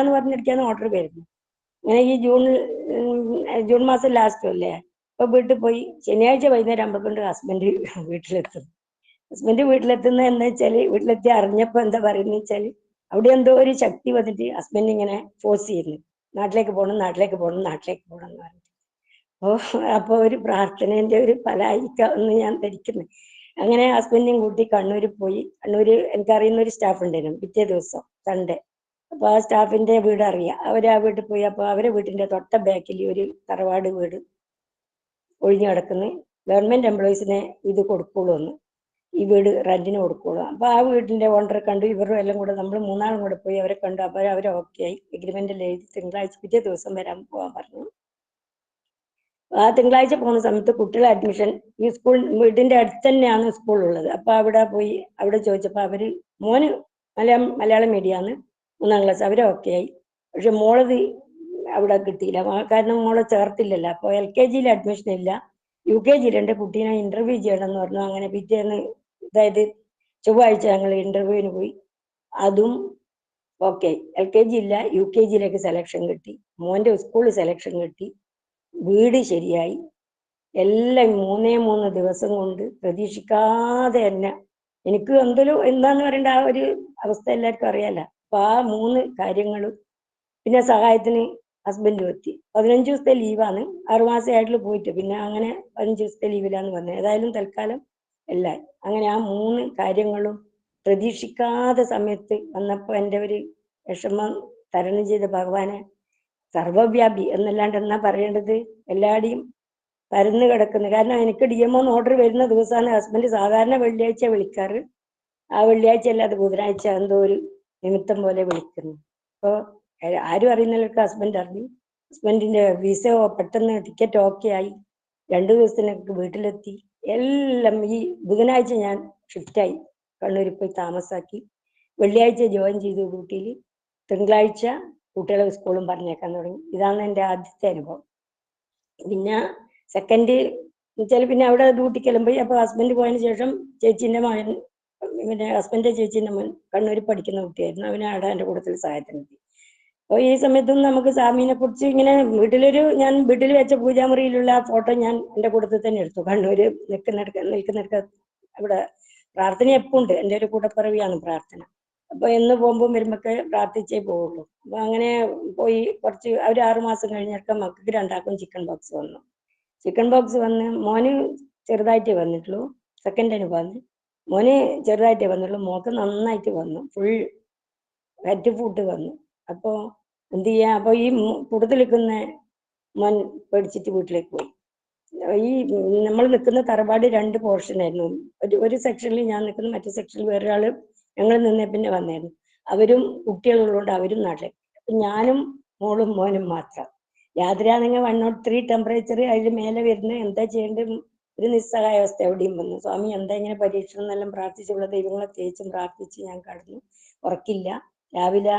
S4: എന്ന് പറഞ്ഞിരിക്കാണ് ഓർഡർ വരുന്നത്. അങ്ങനെ ഈ ജൂൺ മാസം ലാസ്റ്റ് അല്ലേ, അപ്പൊ വീട്ടിൽ പോയി ശനിയാഴ്ച വൈകുന്നേരം ആകുമ്പോഴേക്കൊണ്ട് ഹസ്ബൻഡ് വീട്ടിലെത്തും. ഹസ്ബൻഡ് വീട്ടിലെത്തുന്ന എന്താ വെച്ചാല്, വീട്ടിലെത്തി അറിഞ്ഞപ്പോ എന്താ പറയുന്നത് വെച്ചാല്, അവിടെ എന്തോ ഒരു ശക്തി വന്നിട്ട് ഹസ്ബൻഡ് ഇങ്ങനെ ഫോഴ്സ് ചെയ്യുന്നു, നാട്ടിലേക്ക് പോകണം നാട്ടിലേക്ക് പോകണം നാട്ടിലേക്ക് പോകണം എന്ന് പറഞ്ഞു. അപ്പൊ ഒരു പ്രാർത്ഥനേന്റെ ഒരു ഫലമായിരിക്കാം എന്ന് ഞാൻ ധരിക്കുന്നു. അങ്ങനെ ഹസ്ബൻഡിനെയും കൂട്ടി കണ്ണൂർ പോയി. കണ്ണൂര് എനിക്കറിയുന്ന ഒരു സ്റ്റാഫ് ഉണ്ടായിരുന്നു, പിറ്റേ ദിവസം സൺഡേ. അപ്പൊ ആ സ്റ്റാഫിന്റെ വീട് അറിയാം, അവര് ആ വീട്ടിൽ പോയി. അപ്പൊ അവരെ വീട്ടിന്റെ തൊട്ട ബാക്കിൽ ഒരു തറവാട് വീട് ഒഴിഞ്ഞു കിടക്കുന്നു. ഗവൺമെന്റ് എംപ്ലോയീസിനെ ഇത് കൊടുക്കുള്ളൂ എന്ന്, ഈ വീട് റെന്റിന് കൊടുക്കുള്ളൂ. അപ്പൊ ആ വീടിന്റെ ഓണറെ കണ്ടു, ഇവരും എല്ലാം കൂടെ നമ്മൾ മൂന്നാളും കൂടെ പോയി അവരെ കണ്ടു. അപ്പൊ അവർ ഓക്കെ ആയി, എഗ്രിമെന്റിൽ എഴുതി തിങ്കളാഴ്ച പിറ്റേ ദിവസം വരാൻ പോകാൻ പറഞ്ഞു. ആ തിങ്കളാഴ്ച പോകുന്ന സമയത്ത് കുട്ടികളെ അഡ്മിഷൻ, ഈ സ്കൂൾ വീടിന്റെ അടുത്ത് തന്നെയാണ് സ്കൂൾ ഉള്ളത്. അപ്പൊ അവിടെ പോയി, അവിടെ ചോദിച്ചപ്പോ അവര് മോന് മലയാളം മീഡിയമാണ്, 3ാം ക്ലാസ്, അവരെ ഓക്കെ ആയി. പക്ഷെ മോളത് അവിടെ കിട്ടിയില്ല, കാരണം മോളെ ചേർത്തില്ലല്ലോ. അപ്പോൾ LKG അഡ്മിഷൻ ഇല്ല, UKG എൻ്റെ കുട്ടീനെ ഇന്റർവ്യൂ ചെയ്യണം എന്ന് പറഞ്ഞു. അങ്ങനെ പിറ്റേന്ന്, അതായത് ചൊവ്വാഴ്ച ഞങ്ങൾ ഇന്റർവ്യൂവിന് പോയി, അതും ഓക്കെ. LKG ഇല്ല, UKG സെലക്ഷൻ കിട്ടി, മോന്റെ സ്കൂൾ സെലക്ഷൻ കിട്ടി, വീട് ശരിയായി. എല്ലാം 3 ദിവസം കൊണ്ട് പ്രതീക്ഷിക്കാതെ തന്നെ, എനിക്ക് എന്തൊരു എന്താന്ന് പറയേണ്ട ആ ഒരു അവസ്ഥ എല്ലാവർക്കും അറിയാലോ. അപ്പൊ ആ 3 കാര്യങ്ങളും, പിന്നെ സഹായത്തിന് ഹസ്ബൻഡ് എത്തി. 15 ദിവസത്തെ ലീവാണ്, 6 മാസം ആയിട്ട് പോയിട്ട്, പിന്നെ അങ്ങനെ 15 ദിവസത്തെ ലീവിലാണ് വന്നത്. ഏതായാലും തൽക്കാലം എല്ലാം അങ്ങനെ ആ 3 കാര്യങ്ങളും പ്രതീക്ഷിക്കാതെ സമയത്ത് വന്നപ്പോ എൻ്റെ ഒരു വിഷമം തരണം ചെയ്ത ഭഗവാനെ, സർവവ്യാപി എന്നല്ലാണ്ട് എന്നാ പറയേണ്ടത്, എല്ലാടെയും പരന്നു കിടക്കുന്നു. കാരണം എനിക്ക് DMO ഓർഡർ വരുന്ന ദിവസമാണ് ഹസ്ബൻഡ് സാധാരണ വെള്ളിയാഴ്ച വിളിക്കാറ്. ആ വെള്ളിയാഴ്ച അല്ലാതെ ബുധനാഴ്ച എന്തോ ഒരു നിമിത്തം പോലെ വിളിക്കുന്നു. അപ്പോൾ ആരും അറിയുന്നവർക്ക് ഹസ്ബൻഡ് അറിഞ്ഞു. ഹസ്ബൻഡിന്റെ വിസ പെട്ടെന്ന് ടിക്കറ്റ് ഓക്കെ ആയി, 2 ദിവസത്തിനൊക്കെ വീട്ടിലെത്തി. എല്ലാം ഈ ബുധനാഴ്ച ഞാൻ ഷിഫ്റ്റായി കണ്ണൂരിൽ പോയി താമസാക്കി. വെള്ളിയാഴ്ച ജോയിൻ ചെയ്തു ഡ്യൂട്ടിയിൽ. തിങ്കളാഴ്ച കുട്ടികളെ സ്കൂളും പറഞ്ഞേക്കാൻ തുടങ്ങി. ഇതാണ് എൻ്റെ ആദ്യത്തെ അനുഭവം. പിന്നെ സെക്കൻഡ് വെച്ചാൽ, പിന്നെ അവിടെ ഡ്യൂട്ടിക്കെല്ലാം പോയി. അപ്പൊ ഹസ്ബൻഡ് പോയതിനു ശേഷം ചേച്ചീന്റെ മകൻ, പിന്നെ ഹസ്ബൻഡിന്റെ ചേച്ചീന്റെ മോൻ കണ്ണൂരിൽ പഠിക്കുന്ന കുട്ടിയായിരുന്നു, അവനെ അവിടെ എൻ്റെ കൂട്ടത്തിൽ സഹായത്തിനെത്തി. അപ്പോൾ ഈ സമയത്തൊന്നും നമുക്ക് സ്വാമീനെ കുറിച്ച് ഇങ്ങനെ ഞാൻ വീട്ടിൽ വെച്ച പൂജാമുറിയിലുള്ള ഫോട്ടോ ഞാൻ എൻ്റെ കൂട്ടത്തിൽ തന്നെ എടുത്തു. കണ്ണൂര് നിൽക്കുന്നിടക്ക് അവിടെ പ്രാർത്ഥന എപ്പോൾ ഉണ്ട്, എൻ്റെ ഒരു കൂടപ്പിറവിയാണ് പ്രാർത്ഥന. അപ്പൊ എന്ന് പോകുമ്പോൾ വരുമ്പൊക്കെ പ്രാർത്ഥിച്ചേ പോവുള്ളൂ. അപ്പൊ അങ്ങനെ പോയി കുറച്ച് ഒരു 6 മാസം കഴിഞ്ഞൊക്കെ മക്കൾക്ക് 2ആൾക്കും ചിക്കൻ ബോക്സ് വന്നു. ചിക്കൻ ബോക്സ് വന്ന് മോന് ചെറുതായിട്ടേ വന്നിട്ടുള്ളൂ, സെക്കൻഡ് അനുഭവം. മോന് ചെറുതായിട്ടേ വന്നുള്ളൂ, മോക്ക് നന്നായിട്ട് വന്നു, ഫുൾ വെറ്റ് ഫുഡ് വന്നു. അപ്പൊ എന്ത് ചെയ്യാ, അപ്പൊ ഈ കൂട്ടത്തിൽ നിൽക്കുന്ന മോൻ പേടിച്ചിട്ട് വീട്ടിലേക്ക് പോയി. ഈ നമ്മൾ നിൽക്കുന്ന തറവാട് 2 പോർഷൻ ആയിരുന്നു. ഒരു സെക്ഷനിൽ ഞാൻ നിൽക്കുന്നു, മറ്റു സെക്ഷനിൽ വേറൊരാള് ഞങ്ങൾ നിന്നേ പിന്നെ വന്നായിരുന്നു. അവരും കുട്ടികളുള്ളതുകൊണ്ട് അവരും നാട്ടിലേക്ക്. അപ്പൊ ഞാനും മോളും മോനും മാത്രം. രാത്രിയാണെങ്കിൽ 103 ടെമ്പറേച്ചർ, അതിൽ മേലെ വരുന്ന എന്താ ചെയ്യേണ്ടത്, ഒരു നിസ്സഹായ അവസ്ഥ എവിടെയും വന്നു. സ്വാമി എന്താ ഇങ്ങനെ പരീക്ഷണം എന്നെല്ലാം പ്രാർത്ഥിച്ചുള്ള ദൈവങ്ങളെ തേച്ചും പ്രാർത്ഥിച്ച് ഞാൻ കടന്നു. ഉറക്കില്ല. രാവിലെ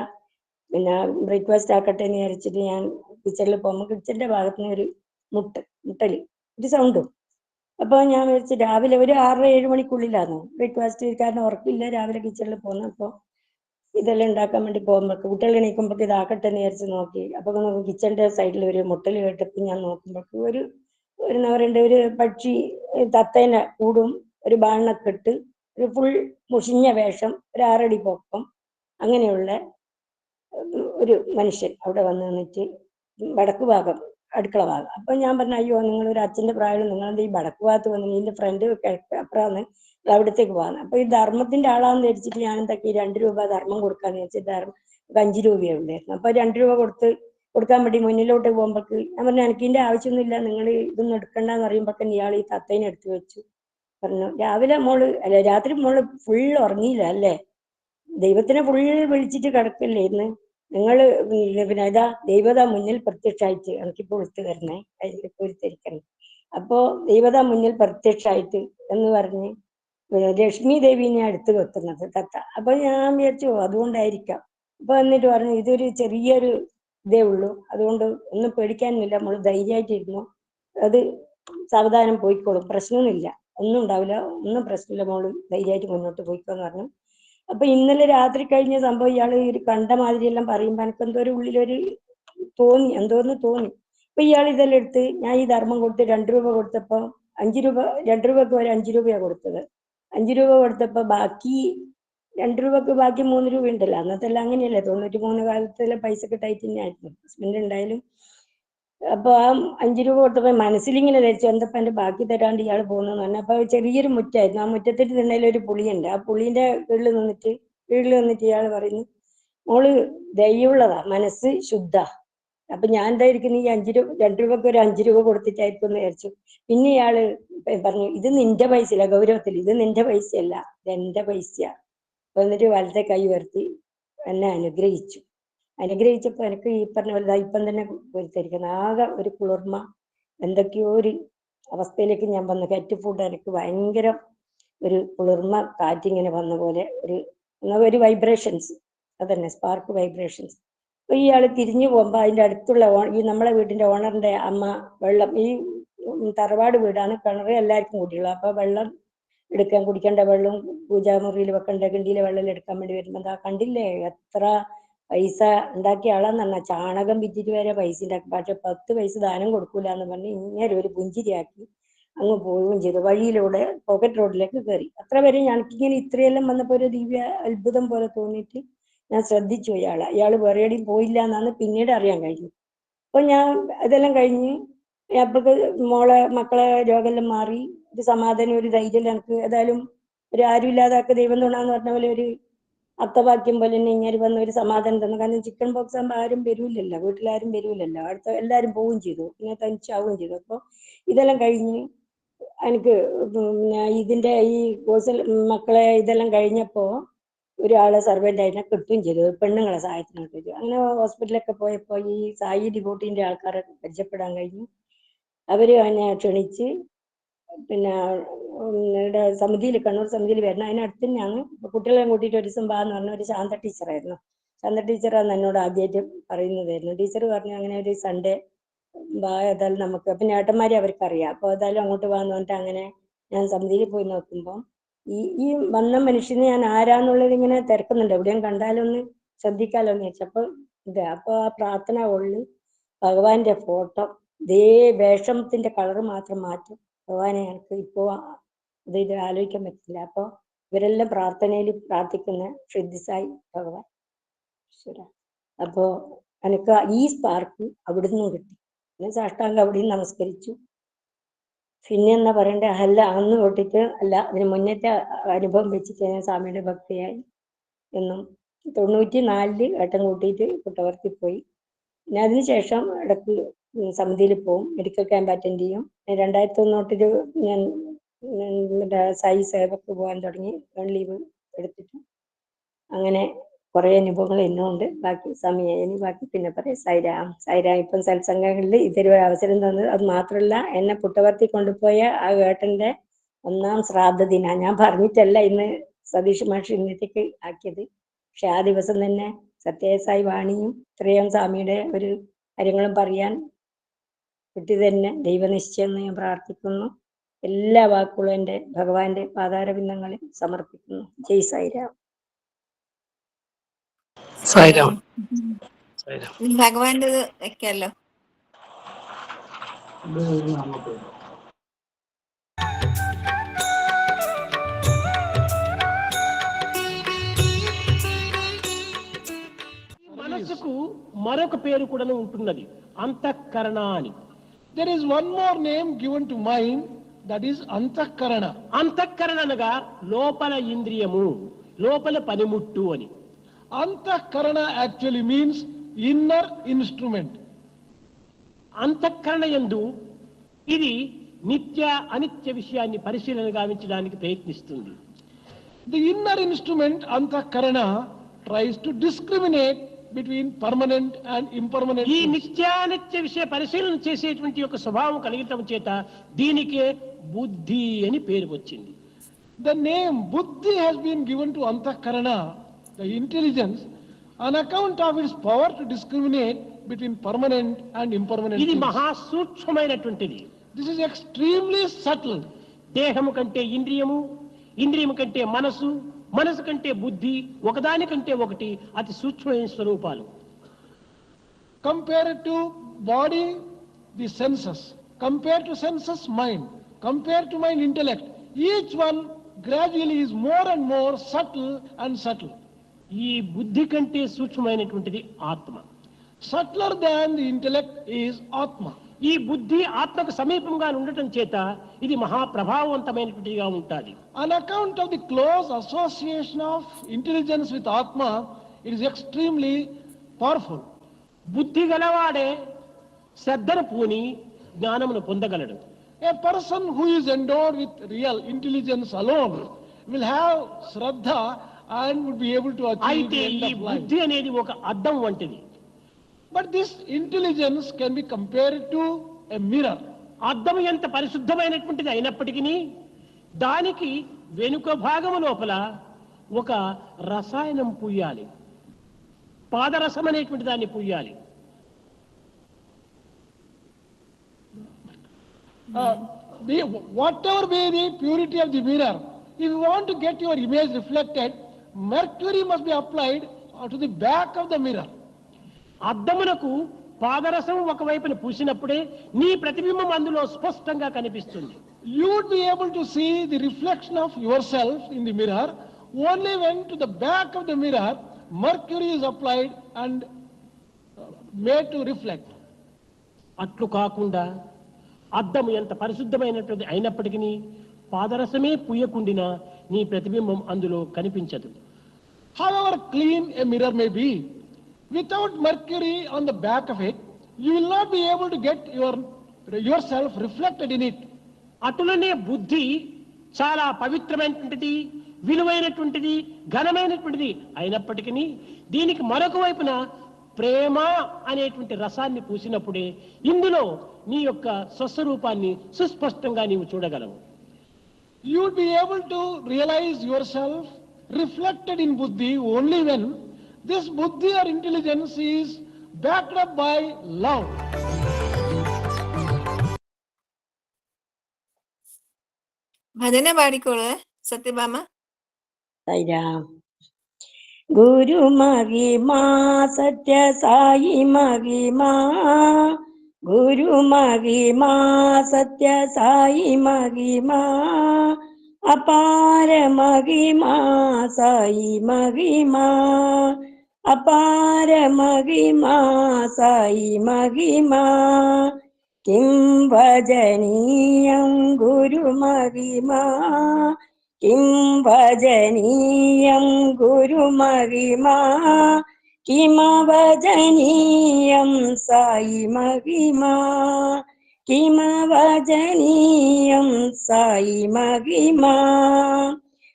S4: പിന്നെ ബ്രേക്ക്ഫാസ്റ്റ് ആക്കട്ടെ എന്ന് വിചാരിച്ചിട്ട് ഞാൻ കിച്ചണിൽ പോകുമ്പോൾ കിച്ചന്റെ ഭാഗത്ത് നിന്ന് ഒരു മുട്ടല് ഒരു സൗണ്ടും. അപ്പൊ ഞാൻ വിചാരിച്ചു രാവിലെ ഒരു 6-7 മണിക്കുള്ളിലായിരുന്നു ബ്രേക്ക്ഫാസ്റ്റ്, കാരണം ഉറക്കില്ല. രാവിലെ കിച്ചണിൽ പോകുന്നു. അപ്പോൾ ഇതെല്ലാം ഉണ്ടാക്കാൻ വേണ്ടി പോകുമ്പോൾ കുട്ടികൾ എണീക്കുമ്പോൾ ഇതാക്കട്ടെ എന്ന് വിചാരിച്ച് നോക്കി. അപ്പൊ കിച്ചന്റെ സൈഡിൽ ഒരു മുട്ടൽ കേട്ടപ്പോൾ ഞാൻ നോക്കുമ്പോൾ ഒരു എന്താ പറയണ്ട, ഒരു പക്ഷി തത്തേനെ കൂടും, ഒരു ബാണൊക്കെ ഇട്ട്, ഒരു ഫുൾ മുഷിഞ്ഞ വേഷം, ഒരു 6 അടി പൊക്കം, അങ്ങനെയുള്ള ഒരു മനുഷ്യൻ അവിടെ വന്ന് നിന്നിട്ട് വടക്ക് ഭാഗം, അടുക്കള ഭാഗം. അപ്പൊ ഞാൻ പറഞ്ഞു, അയ്യോ നിങ്ങളൊരു അച്ഛന്റെ പ്രായം, നിങ്ങളെന്താ ഈ വടക്ക് ഭാഗത്ത് വന്നു, ഇതിന്റെ ഫ്രണ്ട് അപ്പുറമാണ്, അവിടത്തേക്ക് പോകാന്ന്. അപ്പൊ ഈ ധർമ്മത്തിന്റെ ആളാന്ന് ധരിച്ചിട്ട് ഞാൻ എന്താക്കി, 2 രൂപ ധർമ്മം കൊടുക്കാന്ന് വെച്ചിട്ട് 5 രൂപയേ ഉണ്ടായിരുന്നു. അപ്പൊ 2 രൂപ കൊടുക്കാൻ വേണ്ടി മുന്നിലോട്ട് പോകുമ്പോക്ക് ഞാൻ പറഞ്ഞു, എനിക്ക് ഇതിന്റെ ആവശ്യമൊന്നുമില്ല, നിങ്ങൾ ഇതൊന്നും എടുക്കണ്ടെന്ന് പറയുമ്പോഴൊക്കെ ഇയാൾ ഈ തത്തേനെ എടുത്തു വെച്ചു. പറഞ്ഞു രാവിലെ മോള് അല്ലെ രാത്രി മോള് ഫുൾ ഉറങ്ങിയില്ല അല്ലേ, ദൈവത്തിനെ ഫുൾ വിളിച്ചിട്ട് കിടക്കില്ലേ ഇന്ന്, നിങ്ങൾ പിന്നെ ഇതാ ദൈവത മുന്നിൽ പ്രത്യക്ഷമായിട്ട് എനിക്കിപ്പോൾ വിളിച്ചു തരണേ, അതിൽ പൂരിത്തിരിക്കണം. അപ്പോ ദൈവത മുന്നിൽ പ്രത്യക്ഷമായിട്ട് എന്ന് പറഞ്ഞ് ലക്ഷ്മി ദേവിനെ അടുത്ത് വെക്കുന്നത് തത്ത. അപ്പൊ ഞാൻ വിചാരിച്ചു അതുകൊണ്ടായിരിക്കാം. അപ്പൊ എന്നിട്ട് പറഞ്ഞു ഇതൊരു ചെറിയൊരു ഇതേ ഉള്ളൂ, അതുകൊണ്ട് ഒന്നും പേടിക്കാനൊന്നുമില്ല, നമ്മൾ ധൈര്യമായിട്ടിരുന്നു, അത് സാവധാനം പോയിക്കോളും, പ്രശ്നമൊന്നുമില്ല, ഒന്നും ഉണ്ടാവില്ല, ഒന്നും പ്രശ്നമില്ല, മോള് ധൈര്യമായിട്ട് മുന്നോട്ട് പോയിക്കോന്ന് പറഞ്ഞു. അപ്പൊ ഇന്നലെ രാത്രി കഴിഞ്ഞ സംഭവം ഇയാള് കണ്ട മാതിരിയെല്ലാം പറയുമ്പോ എനിക്ക് എന്തോ ഒരു ഉള്ളിലൊരു തോന്നി, എന്തോന്ന് തോന്നി. അപ്പൊ ഇയാൾ ഇതെല്ലാം എടുത്ത് ഞാൻ ഈ ധർമ്മം കൊടുത്ത് 2 രൂപ കൊടുത്തപ്പോ 5 രൂപ, 2 രൂപക്ക് വരെ 5 രൂപയാണ് കൊടുത്തത്. 5 രൂപ കൊടുത്തപ്പോ ബാക്കി 2 രൂപക്ക് ബാക്കി 3 രൂപ ഉണ്ടല്ലോ, അന്നത്തെ എല്ലാം അങ്ങനെയല്ലേ, 93 കാലത്തിലെ പൈസ കിട്ടായിട്ട് തന്നെയായിരുന്നു ഹസ്ബൻഡ് ഉണ്ടായാലും. അപ്പൊ ആ 5 രൂപ കൊടുത്തപ്പോ മനസ്സിലിങ്ങനെ ധരിച്ചു എന്തപ്പോ എന്റെ ബാക്കി തരാണ്ട് ഇയാൾ പോകുന്നെന്ന് പറഞ്ഞു. അപ്പൊ ചെറിയൊരു മുറ്റായിരുന്നു, ആ മുറ്റത്തിട്ട് നിന്നതിൽ ഒരു പുളിയുണ്ട്, ആ പുളിന്റെ കീഴിൽ നിന്നിട്ട് ഇയാൾ പറയുന്നു മോള് ദയുള്ളതാ, മനസ്സ് ശുദ്ധ. അപ്പൊ ഞാൻ എന്തായിരിക്കും ഈ 5 രൂപ 2 രൂപക്ക് ഒരു 5 രൂപ കൊടുത്തിട്ടായിരിക്കും എന്ന് വിചാരിച്ചു. പിന്നെ ഇയാള് പറഞ്ഞു ഇത് നിന്റെ പൈസയില്ല, ഗൗരവത്തിൽ ഇത് നിന്റെ പൈസയല്ല, ഇത് എന്റെ പൈസയാ. എന്നിട്ട് വലത്തെ കൈ ഉയർത്തി എന്നെ അനുഗ്രഹിച്ചപ്പോ എനിക്ക് ഈ പറഞ്ഞ പോലെ ഇപ്പം തന്നെ പൊരുത്തിരിക്കുന്നത്, ആകെ ഒരു കുളിർമ, എന്തൊക്കെയോ ഒരു അവസ്ഥയിലേക്ക് ഞാൻ വന്നു. കാറ്റ് ഫുഡ് എനിക്ക് ഭയങ്കര ഒരു കുളിർമ, കാറ്റിങ്ങനെ വന്ന പോലെ ഒരു വൈബ്രേഷൻസ്, അതന്നെ സ്പാർക്ക് വൈബ്രേഷൻസ്. അപ്പൊ ഇയാള് തിരിഞ്ഞു പോകുമ്പോ അതിന്റെ അടുത്തുള്ള ഈ നമ്മളെ വീടിന്റെ ഓണറിന്റെ അമ്മ വെള്ളം, ഈ തറവാട് വീടാണ്, കിണറ് എല്ലാവർക്കും കൂടിയുള്ളു. അപ്പൊ വെള്ളം എടുക്കാൻ, കുടിക്കേണ്ട വെള്ളം പൂജാമുറിയിൽ വെക്കേണ്ട കിണ്ടിയിലെ വെള്ളം എടുക്കാൻ വേണ്ടി വരുമ്പോ എന്താ കണ്ടില്ലേ എത്ര പൈസ ഉണ്ടാക്കിയ ആളാന്ന് പറഞ്ഞാൽ, ചാണകം വിറ്റിട്ട് വരെ പൈസ ഉണ്ടാക്കി, പക്ഷെ 10 പൈസ ദാനം കൊടുക്കൂല എന്ന് പറഞ്ഞ് ഇങ്ങനെ ഒരു പുഞ്ചിരിയാക്കി അങ്ങ് പോവുകയും ചെയ്തു. വഴിയിലൂടെ പോക്കറ്റ് റോഡിലേക്ക് കയറി. അത്ര വരെ എനിക്കിങ്ങനെ ഇത്രയെല്ലാം വന്നപ്പോ ഒരു ദിവ്യ അത്ഭുതം പോലെ തോന്നിയിട്ട് ഞാൻ ശ്രദ്ധിച്ചു ഇയാള് വേറെ എവിടെയും പോയില്ല എന്നാണ് പിന്നീട് അറിയാൻ കഴിഞ്ഞു. അപ്പൊ ഞാൻ ഇതെല്ലാം കഴിഞ്ഞ് അപ്പൊക്ക് മക്കളെ രോഗമെല്ലാം മാറി, ഒരു സമാധാനം, ഒരു ധൈര്യം എനിക്ക്. ഏതായാലും ഒരു ആരും ഇല്ലാതാക്ക ദൈവം തുണാന്ന് പറഞ്ഞ പോലെ ഒരു അർത്ഥവാക്യം പോലെ തന്നെ ഇങ്ങനെ വന്ന ഒരു സമാധാനം തന്നു. കാരണം ചിക്കൻ ബോക്സ് ആകുമ്പോൾ ആരും വരൂലല്ലോ, വീട്ടിലാരും വരൂലല്ലോ, അടുത്ത എല്ലാരും പോവുകയും ചെയ്തു, പിന്നെ തനിച്ചാവുകയും ചെയ്തു. അപ്പൊ ഇതെല്ലാം കഴിഞ്ഞ് എനിക്ക് പിന്നെ ഇതിന്റെ ഈ കോഴ്സിൽ മക്കളെ ഇതെല്ലാം കഴിഞ്ഞപ്പോ ഒരാളെ സർവന്റ് ആയിട്ട് കിട്ടുകയും ചെയ്തു, പെണ്ണുങ്ങളെ സഹായത്തിന് കിട്ടും. അങ്ങനെ ഹോസ്പിറ്റലൊക്കെ പോയപ്പോ ഈ സായി ഡിവോട്ടിന്റെ ആൾക്കാരെ പരിചയപ്പെടാൻ കഴിഞ്ഞു. അവര് എന്നെ ക്ഷണിച്ച് പിന്നെ ഇവിടെ സമിതിയിൽ, കണ്ണൂർ സമിതിയിൽ വരണം, അതിനടുത്ത് തന്നെയാണ്. കുട്ടികളെ കൂട്ടിയിട്ട് ഒരു ദിവസം എന്ന് പറഞ്ഞ ഒരു ശാന്ത ടീച്ചറായിരുന്നു. ശാന്ത ടീച്ചറാണ് എന്നോട് ആദ്യമായിട്ട് പറയുന്നതായിരുന്നു. ടീച്ചർ പറഞ്ഞു അങ്ങനെ ഒരു സൺഡേ വാ, ഏതായാലും നമുക്ക്, പിന്നെ ഏട്ടന്മാരെ അവർക്കറിയാം, അപ്പൊ ഏതായാലും അങ്ങോട്ട് പോകാന്ന് പറഞ്ഞിട്ട് അങ്ങനെ ഞാൻ സമിതിയിൽ പോയി നോക്കുമ്പോൾ ഈ വന്ന മനുഷ്യനെ ഞാൻ ആരാന്നുള്ളത് ഇങ്ങനെ തിരക്കുന്നുണ്ട്, എവിടെയും കണ്ടാലൊന്ന് ശ്രദ്ധിക്കാലോ എന്ന് വെച്ചപ്പോ അപ്പൊ ആ പ്രാർത്ഥന ഉള്ളിൽ ഭഗവാന്റെ ഫോട്ടോ, ഇതേ വേഷത്തിന്റെ കളറ് മാത്രം മാറ്റും. ഭഗവാനെ എനിക്ക് ഇപ്പോ ഇത് ആലോചിക്കാൻ പറ്റില്ല. അപ്പൊ ഇവരെല്ലാം പ്രാർത്ഥനയിൽ പ്രാർത്ഥിക്കുന്ന സിദ്ധിസായി ഭഗവാൻ ഈശ്വര. അപ്പോ എനിക്ക് ഈ സ്പാർക്ക് അവിടുന്ന് കിട്ടി. പിന്നെ സാഷ്ടാംഗം അവിടെയും നമസ്കരിച്ചു. പിന്നെ എന്താ പറയണ്ടേ, അല്ല അന്ന് തൊട്ടിട്ട് അല്ല, അതിന് മുന്നത്തെ അനുഭവം വെച്ചിട്ട് ഞാൻ സ്വാമിയുടെ ഭക്തിയായി എന്നും. 94 ഏട്ടൻ കൂട്ടിയിട്ട് പുട്ടവർത്തി പോയി. പിന്നെ അതിനുശേഷം ഇടയ്ക്ക് സമിതിയിൽ പോവും, മെഡിക്കൽ ക്യാമ്പ് അറ്റൻഡ് ചെയ്യും. 2001 ഞാൻ സായി സേവക്ക് പോകാൻ തുടങ്ങി, ലീവ് എടുത്തിട്ട്. അങ്ങനെ കുറെ അനുഭവങ്ങൾ എന്നുണ്ട്. ബാക്കി സമയം ബാക്കി പിന്നെ പറയാം. സൈരാം ഇപ്പം സത്സംഗങ്ങളിൽ ഇതൊരു അവസരം തന്നത്. അത് മാത്രമല്ല, എന്നെ പുട്ടവർത്തി കൊണ്ടുപോയ ആ ഏട്ടന്റെ 1ാം ശ്രാദ്ധ ദിന ഞാൻ പറഞ്ഞിട്ടല്ല ഇന്ന് സതീഷ് മാഷ് ഇന്നത്തേക്ക് ആക്കിയത്. പക്ഷെ ആ ദിവസം തന്നെ സത്യസായി വാണിയും ഇത്രയും സ്വാമിയുടെ ഒരു കാര്യങ്ങളും പറയാൻ കിട്ടി തന്നെ ദൈവനിശ്ചയം എന്ന് ഞാൻ പ്രാർത്ഥിക്കുന്നു. എല്ലാ വാക്കുകളും എൻ്റെ ഭഗവാന്റെ പാതാരബിന്ദങ്ങളിൽ സമർപ്പിക്കുന്നു. ജയ് സായിരാം.
S1: സായിരാം. സായിരാം.
S3: ഭഗവാന്റെ വെക്കാലോ.
S2: మనసుకు మరొక పేరు కూడా ఉంటున్నది, అంతఃకరణ అని. There is one more name given to mind, that is అంతఃకరణ. అంతఃకరణ అనగా లోపల ఇంద్రియము, లోపల పనిముట్టు అని. అంతఃకరణ actually means inner instrument. అంతఃకరణ యందు ఇది నిత్య అనిత్య విషయాన్ని పరిశీలన గావించడానికి ప్రయత్నిస్తుంది. The inner instrument అంతఃకరణ tries to discriminate between permanent and impermanent
S1: ఈ
S2: things.
S1: నిత్యానిత్య విషయ పరిశీలన చేసేటువంటి యొక్క స్వభావం కలిగటం చేత దీనికే బుద్ధి అని పేరు వచ్చింది.
S2: The name Buddhi has been given to Antakarana, the intelligence, on account of its power to discriminate between permanent and impermanent
S1: ఇది
S2: things.
S1: మహా సూక్ష్మమైనటువంటిది.
S2: This is extremely subtle.
S1: దేహము కంటే ఇంద్రియము, ఇంద్రియము కంటే మనసు, మనసు కంటే బుద్ధి, ఒకదానికంటే ఒకటి అతి సూక్ష్మమైన స్వరూపాలు.
S2: Compared to body, the senses. Compared to senses, mind. Compared to mind, intellect. Each one gradually is more and more subtle and subtle.
S1: ఈ బుద్ధి కంటే సూక్ష్మమైనటువంటిది ఆత్మ.
S2: Subtler than the intellect is Atma.
S1: ఈ బుద్ధి ఆత్మకు సమీపంగా ఉండటం చేత ఇది మహా ప్రభావవంతమైనటువంటిదిగా ఉంటుంది.
S2: On account of the close association of intelligence with Atma, it is extremely powerful.
S1: బుద్ధి గలవాడే శ్రద్ధను పూని జ్ఞానమును పొందగలడు.
S2: A person who is endowed with real intelligence alone will have Shraddha and would be able to achieve
S1: అయితే
S2: the end
S1: ఈ
S2: of life.
S1: బుద్ధి అనేది ఒక అద్దం వంటిది.
S2: But this intelligence can be compared to a mirror.
S1: అద్దం ఎంత పరిశుద్ధమైనటువంటిది అయినప్పటికీ దానికి వెనుక భాగము లోపల ఒక రసాయనం పూయాలి, పాదరసం అనేటువంటి దాన్ని పూయాలి.
S2: Whatever be the purity of the mirror, if you want to get your image reflected, mercury must be applied to the back of the mirror.
S1: అద్దమునకు పాదరసం ఒకవైపున పూసినప్పుడే నీ ప్రతిబింబం అందులో స్పష్టంగా కనిపిస్తుంది.
S2: You would be able to see the reflection of yourself in the mirror only when to the back of the mirror mercury is applied and made to reflect.
S1: అట్లు కాకుండా అద్దము ఎంత పరిశుద్ధమైనటువంటి అయినప్పటికీ పాదరసమే పూయకుండినా నీ ప్రతిబింబం అందులో కనిపించదు.
S2: However clean a mirror may be, without mercury on the back of it, you will not be able to get yourself reflected in it.
S1: అటులనే బుద్ధి చాలా పవిత్రమైనటువంటిది, విలువైనటువంటిది, ఘనమైనటువంటిది అయినప్పటికీ దీనికి మరొక వైపున ప్రేమ అనేటువంటి రసాన్ని పూసినప్పుడే ఇందులో నీ యొక్క స్వస్వరూపాన్ని సుస్పష్టంగా నీవు చూడగలవు.
S2: You will be able to realize yourself reflected in buddhi only when this buddhi or intelligence is backed up by love.
S3: ഭജന പാടിക്കോള് സത്യഭാമ.
S4: സായിരാം. ഗുരു മഹിമാ സത്യ സായി മഹിമാ, ഗുരു മഹിമാ സത്യ സായി മഹിമാ, അപാര മഹിമാ സായി മഹിമാ, അപാര മഹിമാ സായി മഹിമാ, കിം ഭജനീയം ഗുരു മഹിമാ, കിം ഭജനീയം ഗുരു മഹിമാ, കിമവജനീയം സായി മഹിമാ, കിമവജനീയം സായി മഹിമാ,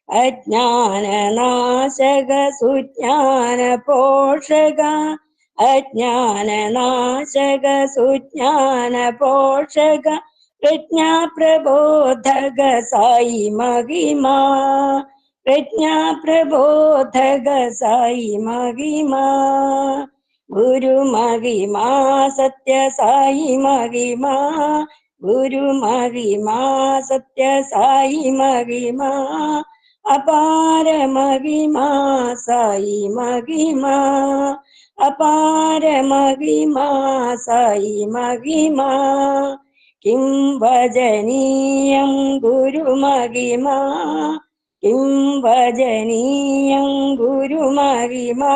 S4: അജ്ഞാനനാശക സുജ്ഞാന പോഷക, അജ്ഞാനനാശക സുജ്ഞാന പോഷക, പ്രജ്ഞാപ്രബോധക സായി മഹിമാ, പ്രജ്ഞാപ്രബോധക സായി മഹിമാ, ഗുരു മഹിമാ സത്യ സായി മഹിമാ, ഗുരു മഹിമാ സത്യ സായി മഹിമാ, അപാര മഹിമാ സായി മഹിമാ, അപാര മഹിമാ സായി മഹിമാ, കിം ഭജനീയം ഗുരു മഹിമാ, കിം ഭജനീയം ഗുരു മഹിമാ,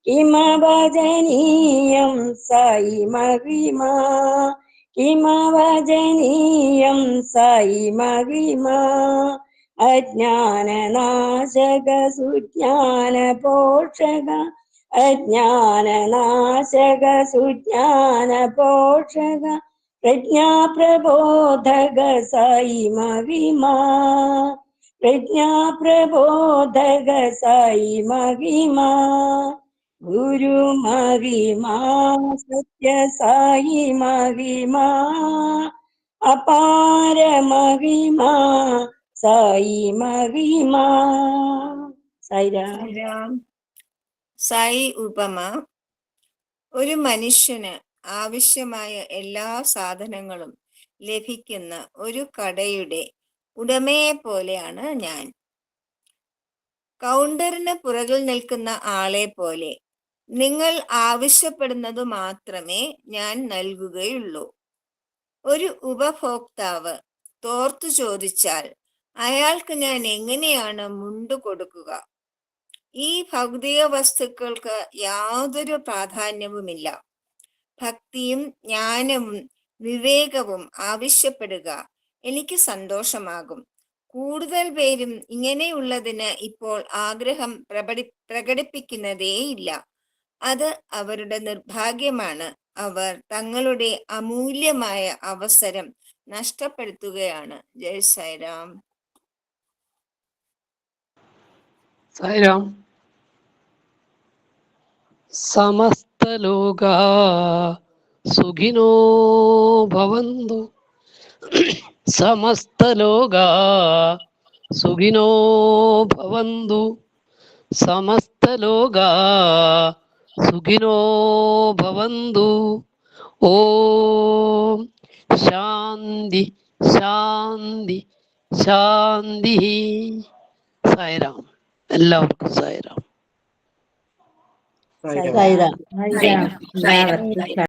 S4: കിമഭജനീയം സായി മഹിമാ, കിമഭജനീയം സായി മഹിമാ, അജ്ഞാനനാശക സുജ്ഞാന പോഷക, അജ്ഞാനനാശക സുജ്ഞാന പോഷക, പ്രജ്ഞാപ്രബോധക സായി മഹിമാ, പ്രജ്ഞാപ്രബോധക സായി മഹിമാ, ഗുരു മഹിമാ സത്യ സായി മഹിമാ അപാര മഹിമാ സായി മഹിമാ. സായിരാം.
S3: സായിരാം. സായി ഉപമ. ഒരു മനുഷ്യന് ആവശ്യമായ എല്ലാ സാധനങ്ങളും ലഭിക്കുന്ന ഒരു കടയുടെ ഉടമയെ പോലെയാണ് ഞാൻ. കൗണ്ടറിന് പുറകിൽ നിൽക്കുന്ന ആളെ പോലെ നിങ്ങൾ ആവശ്യപ്പെടുന്നത് മാത്രമേ ഞാൻ നൽകുകയുള്ളൂ. ഒരു ഉപഭോക്താവ് തോർത്തു ചോദിച്ചാൽ അയാൾക്ക് ഞാൻ എങ്ങനെയാണ് മുണ്ടു കൊടുക്കുക? ഈ ഭൗതിക വസ്തുക്കൾക്ക് യാതൊരു പ്രാധാന്യവുമില്ല. ഭക്തിയും ജ്ഞാനവും വിവേകവും ആവശ്യപ്പെടുക. എനിക്ക് സന്തോഷമാകും. കൂടുതൽ പേരും ഇങ്ങനെയുള്ളതിന് ഇപ്പോൾ ആഗ്രഹം പ്രകടിപ്പിക്കുന്നതേയില്ല. അത് അവരുടെ നിർഭാഗ്യമാണ്. അവർ തങ്ങളുടെ അമൂല്യമായ അവസരം നഷ്ടപ്പെടുത്തുകയാണ്. ജയ് സായിരാം.
S5: സായിരാം. സമസ്തലോകാ സുഖിനോ ഭവന്തു. സമസ്തലോകാ സുഖിനോ ഭവന്തു. സമസ്തലോകാ സുഖിനോ ഭവന്തു. ഓം ശാന്തി ശാന്തി ശാന്തി. സായിരാം. എല്ലാവർക്കും സായിരാം.
S4: സായിരാം. എല്ലാവർക്കും